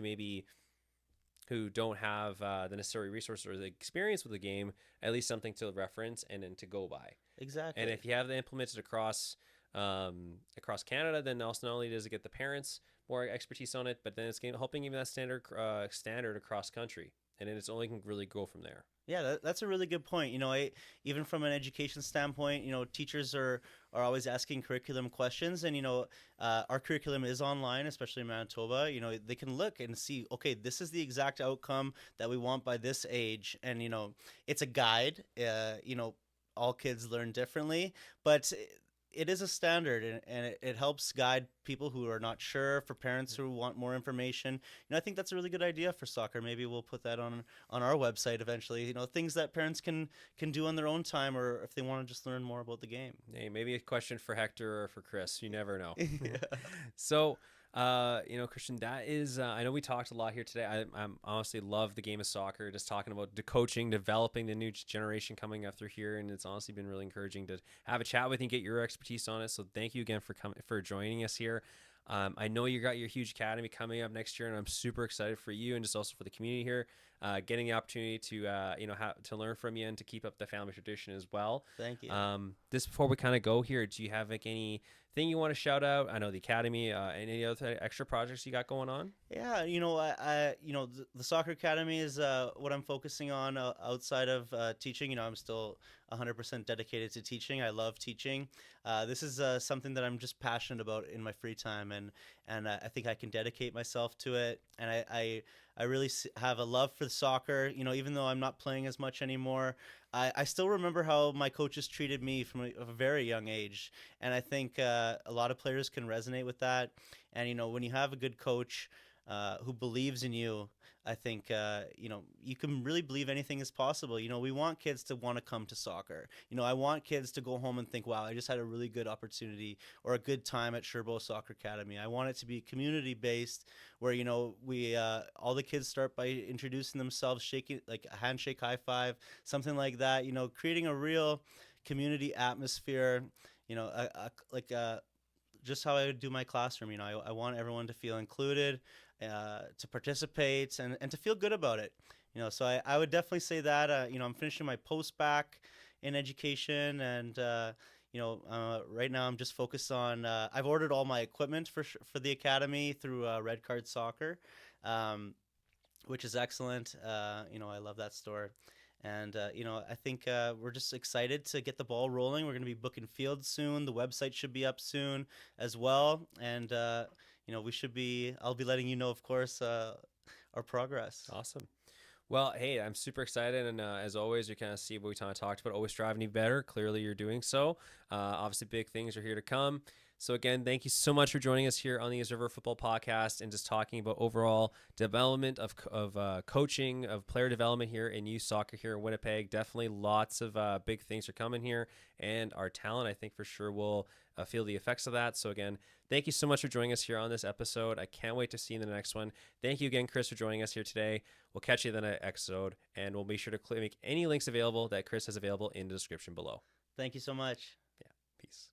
who don't have the necessary resources or the experience with the game, at least something to reference and then to go by. Exactly. And if you have that implemented across Canada, then also not only does it get the parents more expertise on it, but then it's helping even that standard across country, and then it's only can really go from there. Yeah, that's a really good point. Even from an education standpoint, teachers are always asking curriculum questions, and our curriculum is online, especially in Manitoba. They can look and see, okay, this is the exact outcome that we want by this age, and it's a guide. All kids learn differently, but it is a standard, and it helps guide people who are not sure, for parents who want more information. I think that's a really good idea for soccer. Maybe we'll put that on our website eventually. Things that parents can do on their own time, or if they want to just learn more about the game. Hey, maybe a question for Hector or for Chris. You never know. Yeah. So, Christian, that is, I know we talked a lot here today. I honestly love the game of soccer, just talking about the coaching, developing the new generation coming up through here. And it's honestly been really encouraging to have a chat with you and get your expertise on it. So thank you again for joining us here. I know you got your huge academy coming up next year, and I'm super excited for you and just also for the community here, getting the opportunity to learn from you and to keep up the family tradition as well. Thank you. Just before we kind of go here, do you have anything you want to shout out? I know the academy, any other extra projects you got going on? Yeah, the Soccer Academy is what I'm focusing on outside of teaching. I'm still 100% dedicated to teaching. I love teaching. This is something that I'm just passionate about in my free time, and I think I can dedicate myself to it. And I really have a love for soccer. Even though I'm not playing as much anymore, I still remember how my coaches treated me from a very young age, and I think a lot of players can resonate with that. And when you have a good coach who believes in you, I think you can really believe anything is possible. We want kids to want to come to soccer. I want kids to go home and think, wow, I just had a really good opportunity or a good time at Scerbo Soccer Academy. I want it to be community based, where we all the kids start by introducing themselves, shaking like a handshake, high five, something like that. Creating a real community atmosphere. Just how I would do my classroom. I want everyone to feel included, to participate, and to feel good about it. So I would definitely say that. I'm finishing my post-bac in education, and right now I'm just focused on. I've ordered all my equipment for the academy through Red Card Soccer, which is excellent. I love that store. And, I think we're just excited to get the ball rolling. We're going to be booking fields soon. The website should be up soon as well. And, I'll be letting you know, of course, our progress. Awesome. Well, hey, I'm super excited. And as always, you kind of see what we kind of talked about, always striving to be better. Clearly, you're doing so. Obviously, big things are here to come. So again, thank you so much for joining us here on the Scerbo Football Podcast and just talking about overall development of coaching, of player development here in youth soccer here in Winnipeg. Definitely lots of big things are coming here, and our talent, I think, for sure will feel the effects of that. So again, thank you so much for joining us here on this episode. I can't wait to see you in the next one. Thank you again, Chris, for joining us here today. We'll catch you in the next episode, and we'll be sure to make any links available that Chris has available in the description below. Thank you so much. Yeah, peace.